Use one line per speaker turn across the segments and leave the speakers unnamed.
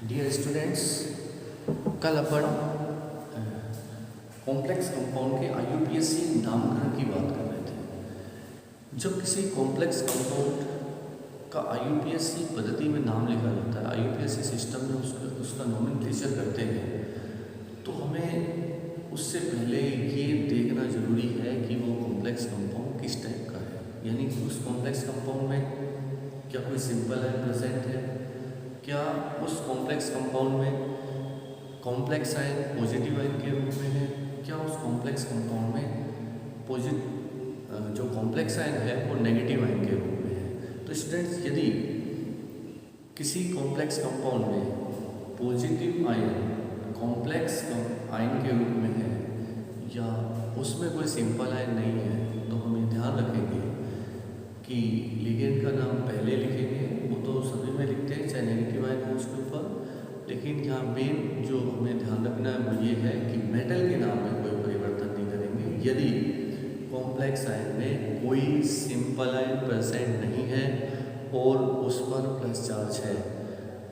Dear students, कल अपन complex compound के IUPAC नामकरण की बात कर रहे थे। जब किसी कॉम्प्लेक्स कंपाउंड का आईयूपीएसी पद्धति में नाम लिखा जाता है, आईयूपीएसी सिस्टम में उसका नोमेनक्लेचर करते हैं, तो हमें उससे पहले ये देखना जरूरी है कि वो कॉम्प्लेक्स कंपाउंड किस टाइप का है। यानी कि उस कॉम्प्लेक्स कंपाउंड में क्या कोई सिंपल आयन प्रेजेंट है, क्या उस कॉम्प्लेक्स कंपाउंड में कॉम्प्लेक्स आयन पॉजिटिव आयन के रूप में है, क्या उस कॉम्प्लेक्स कंपाउंड में जो कॉम्प्लेक्स आयन है वो नेगेटिव आयन के रूप में है। तो स्टूडेंट्स, यदि किसी कॉम्प्लेक्स कंपाउंड में पॉजिटिव आयन कॉम्प्लेक्स आयन के रूप में है या उसमें कोई सिंपल आयन नहीं है, तो हम ये ध्यान रखेंगे कि लिगेंड का नाम पहले लिखेंगे। वो तो सभी में लिखते हैं, चाहे नेगेटिव आयन हो उसके ऊपर, लेकिन यहाँ मेन जो हमें ध्यान रखना है वो ये है कि मेटल के नाम में कोई परिवर्तन नहीं करेंगे। यदि कॉम्प्लेक्स आयन में कोई सिंपल आयन प्रेजेंट नहीं है और उस पर प्लस चार्ज है,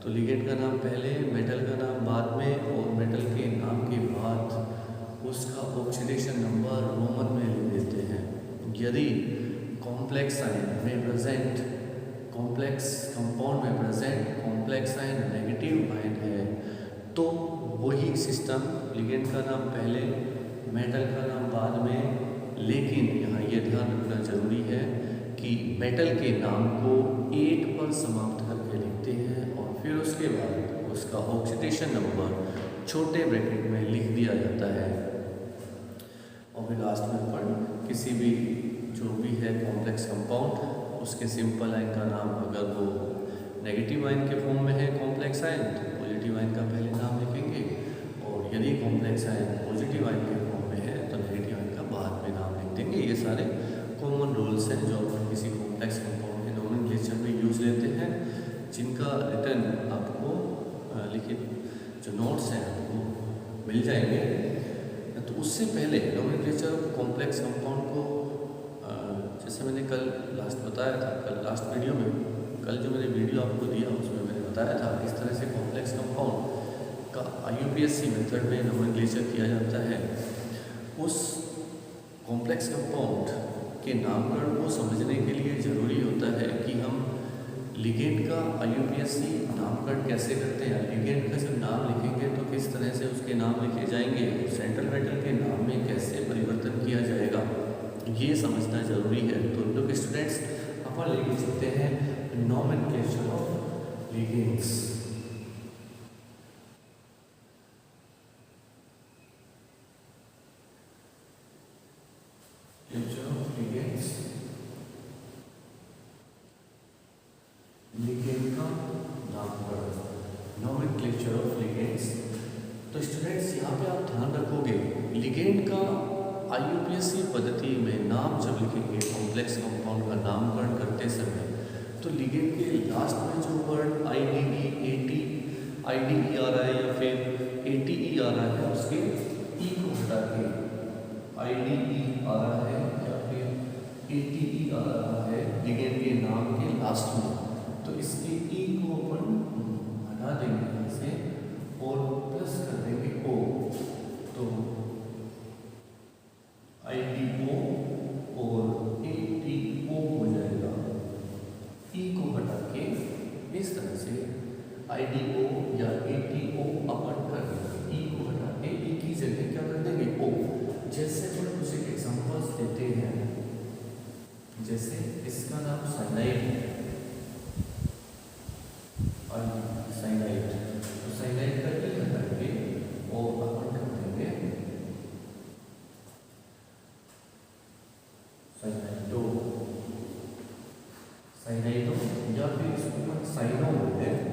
तो लिगेंड का नाम पहले, मेटल का नाम बाद में, और मेटल के नाम के बाद उसका ऑक्सीडेशन नंबर रोमन में लिख देते हैं। यदि कॉम्प्लेक्स आयन में प्रेजेंट, कॉम्प्लेक्स कंपाउंड में present complex ion negative ion है, तो वही सिस्टम लिगेंड का नाम पहले, मेटल का नाम बाद में। लेकिन यहाँ ये ध्यान रखना जरूरी है कि मेटल के नाम को 8 पर समाप्त करके लिखते हैं और फिर उसके बाद उसका ऑक्सीडेशन नंबर छोटे ब्रैकेट में लिख दिया जाता है। और फिर लास्ट में अपन किसी भी जो भी है कॉम्प्लेक्स कंपाउंड, उसके सिंपल आयन का नाम, अगर वो नेगेटिव आयन के फॉर्म में है कॉम्प्लेक्स आयन, तो पॉजिटिव आयन का पहले नाम लिखेंगे, और यदि कॉम्प्लेक्स आयन पॉजिटिव आयन के फॉर्म में है तो नेगेटिव आयन का बाद में नाम लिख देंगे। ये सारे कॉमन रूल्स हैं जो अपन किसी कॉम्प्लेक्स कंपाउंड के नोमेनक्लेचर में यूज लेते हैं, जिनका रिटर्न आपको लिखित जो नोट्स हैं आपको मिल जाएंगे। तो उससे पहले नोमेनक्लेचर ऑफ कॉम्प्लेक्स कंपाउंड को, जैसे मैंने कल लास्ट बताया था, कल लास्ट वीडियो में, कल जो मैंने वीडियो आपको दिया उसमें मैंने बताया था किस तरह से कॉम्प्लेक्स कंपाउंड का आईयूपीएसी मेथड में नोमेनक्लेचर किया जाता है। उस कॉम्प्लेक्स कंपाउंड के नामकरण को समझने के लिए ज़रूरी होता है कि हम लिगेंड का आईयूपीएसी नामकरण कैसे करते हैं। लिगेंड का जब नाम लिखेंगे तो किस तरह से उसके नाम लिखे जाएंगे, सेंट्रल मेटल के नाम में कैसे परिवर्तन किया जाएगा, ये समझना जरूरी है। तो लोग स्टूडेंट्स, अपन लिख सकते हैं नोमेनक्लेचर ऑफ लिगेंड्स। लिगेंड का नामकरण, नोमेनक्लेचर ऑफ लिगेंड्स। तो स्टूडेंट्स, यहाँ पे आप ध्यान रखोगे, लिगेंड का आईयूपीएसी पद्धति में नाम जब लिखेंगे कॉम्प्लेक्स कंपाउंड का नामकरण करते समय, तो लिगेंड के लास्ट में जो वर्ड आईडीई आ रहा है या फिर एटीई आ रहा है, उसके ई को हटा के आईडीई आ रहा है या फिर एटीई आ रहा है लिगेंड के नाम के लास्ट में, तो इसके ई को अपन हटा देंगे यहाँ से और प्लस कर देंगे ओ, तो IDO और ATO हो जाएगा। ई को हटा के इस तरह से IDO या ATO अपन कर देंगे। ई को हटा के ई की जगह क्या कर देंगे, ओ। जैसे हम कुछ एग्जांपल्स देते हैं, जैसे इसका नाम साइनाइड है, साइनाइड, तो साइनाइड का ई हटा के और अपन कर देंगे साइनाइडो, साइनाइडो, या फिर इसको हम साइनो बोलते हैं,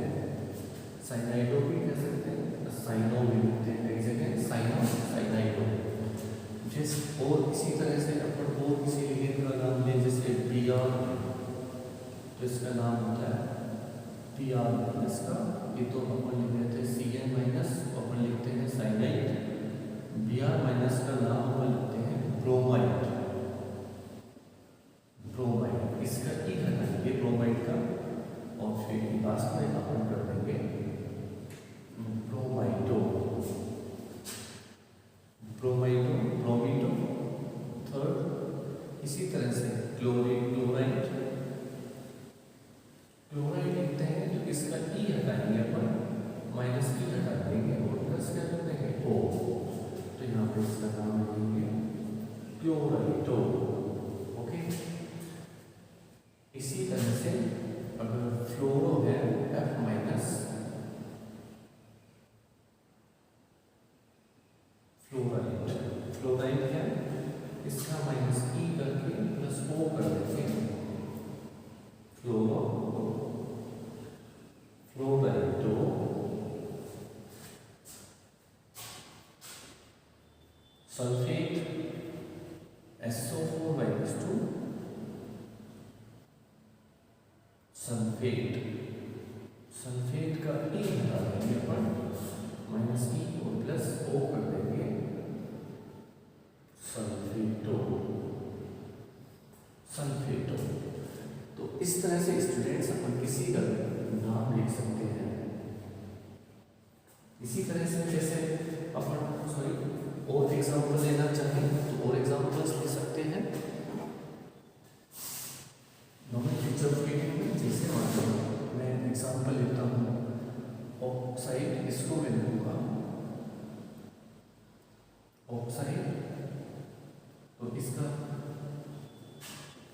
साइनाइडो भी कह सकते हैं, साइनो भी बोलते हैं, एक जगह साइनो, साइनाइडो। जिस और इसी तरह से अपन और किसी लिगेंड का नाम लें, जैसे बीआर, तो इसका नाम होता है बीआर माइनस का, ये तो अपन लिख देते हैं CN माइनस, अपन लिखते हैं साइनाइड। बीआर माइनस का नाम अपन लिखते हैं ब्रोमाइड, ब्रोमाइड, इसका ई हटाएंगे ब्रोमाइड का, और फिर लास्ट में अपन कर देंगे माइनस की हटा देंगे और प्लस क्या कर देंगे ओ, तो यहाँ पे इसका नाम लिखेंगे क्लोराइडो। ओके, इसी तरह से अगर फ्लोरो है F माइनस फ्लोराइड, फ्लोराइड है इसका माइनस ई करके प्लस ओ कर देंगे फ्लोरो फ्लोराइडो। Sulphate SO4 minus 2 sulphate, sulphate का ई हटा देंगे पर माइनस ई और प्लस ओ कर देंगे सल्फेटो, सल्फेटो। तो इस तरह से स्टूडेंट्स अपन किसी का नाम लिख सकते हैं। इसी तरह से जैसे अपन और एग्जाम्पल लेना चाहें तो और एग्जाम्पल्स ले सकते हैं नोमेनक्लेचर। जैसे मान लो मैं एग्जाम्पल लेता हूँ ऑक्साइड, इसको मैं लूँगा ऑक्साइड, तो इसका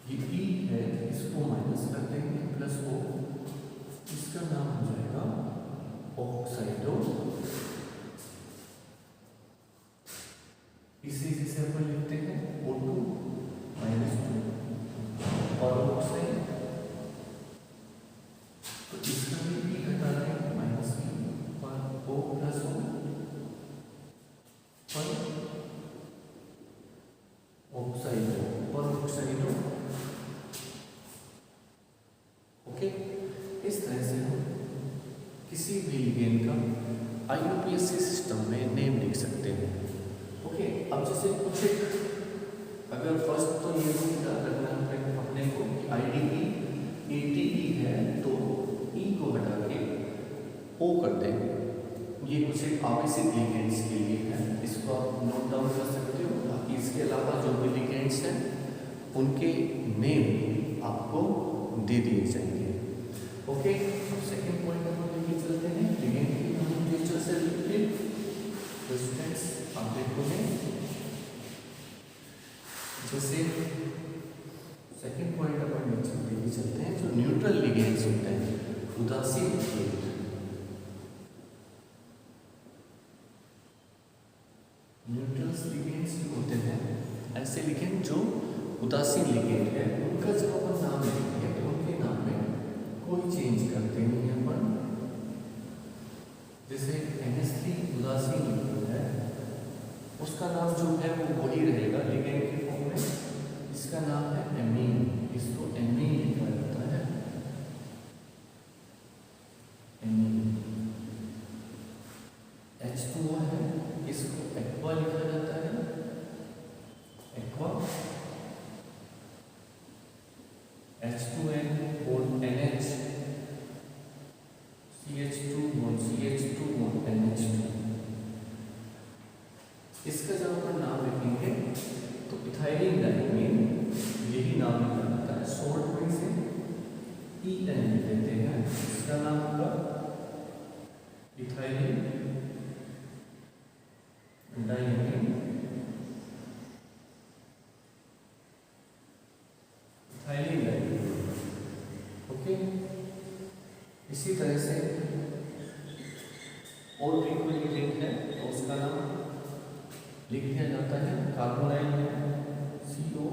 ये ई है इसको माइनस कर देंगे प्लस ओ, इसका नाम हो जाएगा ऑक्साइडो। इसी जैसे अपन लिखते हैं O2 माइनस 2 और ऑक्साइड, तो इसका भी ई हटा देंगे माइनस ई और ओ प्लस ओ पर ऑक्साइडो और ऑक्साइडो। ओके, इस तरह से हम किसी भी लिगेंड का IUPAC सिस्टम में नेम लिख सकते हैं। ओके, अब जैसे कुछ एक अगर फर्स्ट तो ये क्या करना है अपने को कि IDE ATE है तो E को हटा के O कर देंगे। ये कुछ एक आवश्यक लिगेंड्स के लिए है, इसको आप नोट डाउन कर सकते हो। बाकी इसके अलावा जो भी लिगेंड्स हैं उनके नेम आपको दे दिए जाएंगे। ओके, अब सेकेंड पॉइंट अपन लेके चलते हैं लिगेंड की नोमेनक्लेचर से रिलेटेड। तो स्टूडेंट्स आप देखोगे जैसे सेकेंड पॉइंट अपन लेके चलते हैं जो न्यूट्रल लिगेंड्स होते हैं, उदासीन लिगेंड। न्यूट्रल लिगेंड्स होते हैं ऐसे लिगेंड जो उदासीन लिगेंड है, उनका जब अपन नाम लिखेंगे तो उनके नाम में कोई चेंज करते नहीं है अपन। जैसे NH3 उदासीन लिगेंड है, उसका नाम जो है वो वही रहेगा लिगेंड के फॉर्म में, इसका नाम है एमीन, इसको एमीन लिखा जाता है एमीन। H2O है, इसको एक्वा लिखा जाता है aqua. H2N bond NH, CH2 bond CH2 bond NH2। इसका जब अपन नाम लिखेंगे तो इथाइलिन डाइमीन, यही नाम लिखा जाता है शॉर्ट में से EN लिख देते हैं, इसका नाम होगा ethylene diamine, ethylene diamine. Okay, इसी तरह से और भी कोई लिगेंड है तो उसका नाम लिख दिया जाता है। कार्बोनाइल है CO,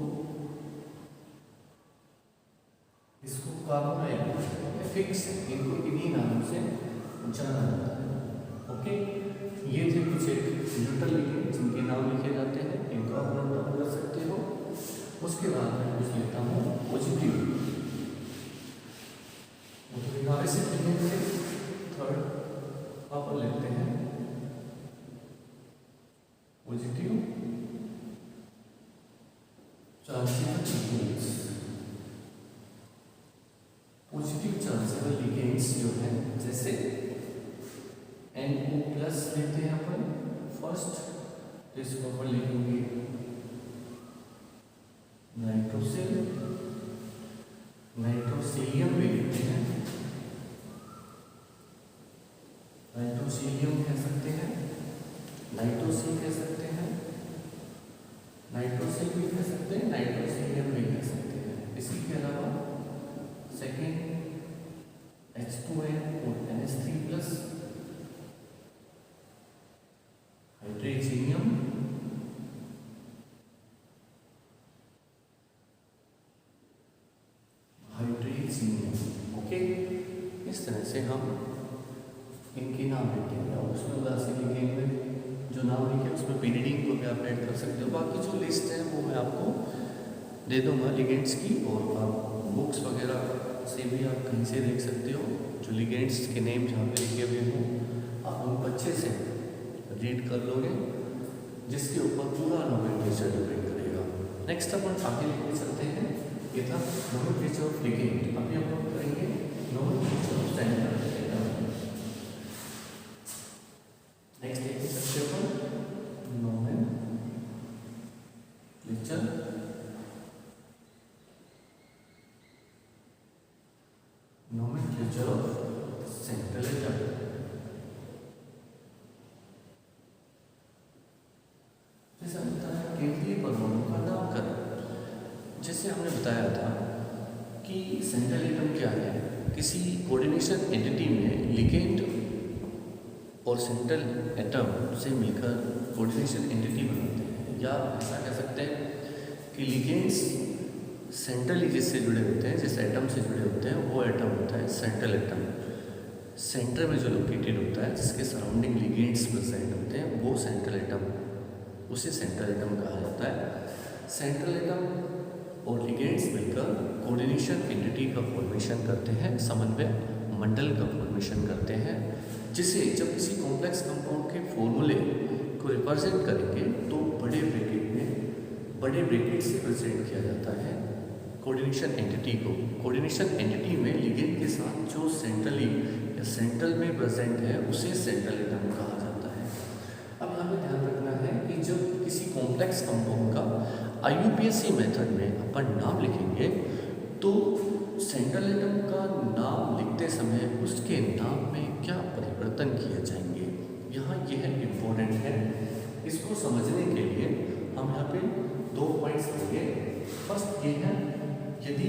इसको कार्बोनाइल फिक्स, इनको इन्हीं नामों से जाना जाता है। ओके, ये थे कुछ एक न्यूट्रल लिगेंड जिनके नाम लिखे जाते हैं, इनको आप नोट डाउन कर सकते हो। उसके बाद मैं कुछ लिखता हूँ पॉजिटिव, आवश्यक लिगेंड से थर्ड आप लेते हैं positive chargeable ligands. Positive chargeable ligands जो है जैसे NO प्लस लेते हैं अपन फर्स्ट, तो इसको अपन लिखेंगे नाइट्रोसिल, नाइट्रोसिलियम भी लिखते हैं, नाइट्रोसिलियम नाइट्रोसिन कह सकते हैं, नाइट्रोसिन भी कह सकते हैं, नाइट्रोसिनियम भी कह सकते हैं। इसी के अलावा सेकेंड H2N और NH3 प्लस, हाइड्रोजीनियम, हाइड्रोजीनियम। ओके, इस तरह से हम इनके नाम लिखेंगे और उसमें उदासी लिखेंगे, जो नाम लिखे उसमें पीरियडिंग को भी आप ऐड कर सकते हो। बाकी जो लिस्ट है वो मैं आपको दे दूंगा लिगेंड्स की, और आप बुक्स वगैरह से भी आप कहीं से देख सकते हो, जो लिगेंड्स के नेम जहाँ पे लिखे हुए हों आप उनको अच्छे से रीड कर लोगे, जिसके ऊपर पूरा नोमेनक्लेचर डिपेंड करेगा। नेक्स्ट अपन आगे लेके चलते हैं, ये था नोमेनक्लेचर ऑफ लिगेंड। अभी हम लोग करेंगे nomenclature of central atom. Next एक सबसे अपन नोमेनक्लेचर ऑफ सेंट्रल एटम। जैसा बताया केंद्रीय परमाणु का नामकरण, जैसे हमने बताया था कि सेंट्रल एटम क्या है, किसी कोऑर्डिनेशन एंटिटी में लिगेंड और सेंट्रल एटम से मिलकर कोऑर्डिनेशन एंटिटी बनाते हैं, या ऐसा कह सकते हैं कि लिगेंड्स सेंट्रली जिससे जुड़े होते हैं, जिस एटम से जुड़े होते हैं, वो एटम होता है सेंट्रल एटम। सेंटर में जो लोकेटेड होता है, जिसके सराउंडिंग लिगेंड्स प्रेजेंट होते हैं, वो सेंट्रल एटम, उसे सेंट्रल एटम कहा जाता है। सेंट्रल एटम और लिगेंड्स मिलकर कोऑर्डिनेशन एंटिटी का फॉर्मेशन करते हैं, समन्वय मंडल का फॉर्मेशन करते हैं, जिसे जब किसी कॉम्प्लेक्स कंपाउंड के फॉर्मूले को रिप्रेजेंट करेंगे तो बड़े ब्रैकेट से प्रेजेंट किया जाता है कोऑर्डिनेशन एंटिटी को। कोऑर्डिनेशन एंटिटी में लिगेंड के साथ जो सेंट्रली या सेंट्रल में प्रेजेंट है, उसे सेंट्रल एटम कहा जाता है। अब हमें ध्यान रखना है कि जब किसी कॉम्प्लेक्स कंपाउंड का IUPAC मेथड में अपन नाम लिखेंगे तो सेंट्रल एटम का नाम लिखते समय उसके नाम में क्या परिवर्तन किए जाएंगे, यहाँ यह इम्पोर्टेंट है। इसको समझने के लिए हम यहाँ पे 2 पॉइंट्स लेंगे। फर्स्ट ये है, यदि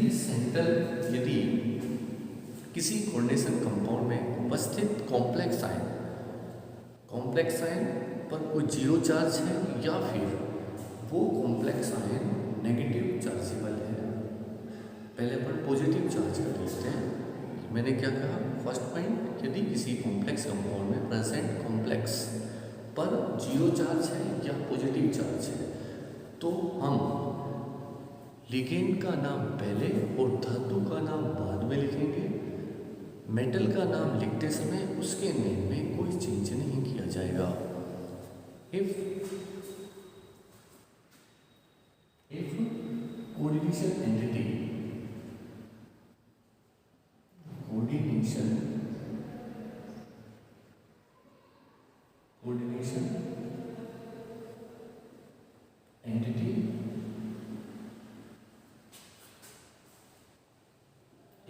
किसी कोऑर्डिनेशन कंपाउंड में उपस्थित कॉम्प्लेक्स आयन पर कोई जीरो चार्ज है, या फिर वो कॉम्प्लेक्स आयन नेगेटिव चार्जेबल है। पहले अपन पॉजिटिव चार्ज कर लेते हैं। मैंने क्या कहा, फर्स्ट पॉइंट, यदि किसी कॉम्प्लेक्स कंपाउंड में प्रेजेंट कॉम्प्लेक्स पर जीरो चार्ज है या पॉजिटिव चार्ज है, तो हम लिगेंड का नाम पहले और धातु का नाम बाद में लिखेंगे। मेटल का नाम लिखते समय उसके नेम में कोई चेंज नहीं किया जाएगा। If coordination entity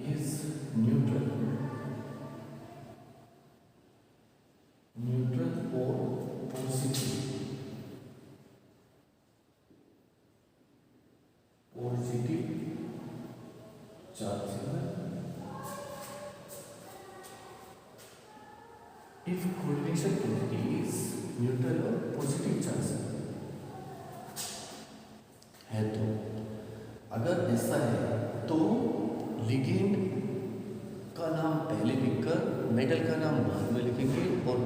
is neutral or positive chargeable. If coordination entity is neutral or positive charge है, तो अगर ऐसा है तो लिगेंड का नाम पहले लिखकर मेटल का नाम बाद में लिखेंगे, और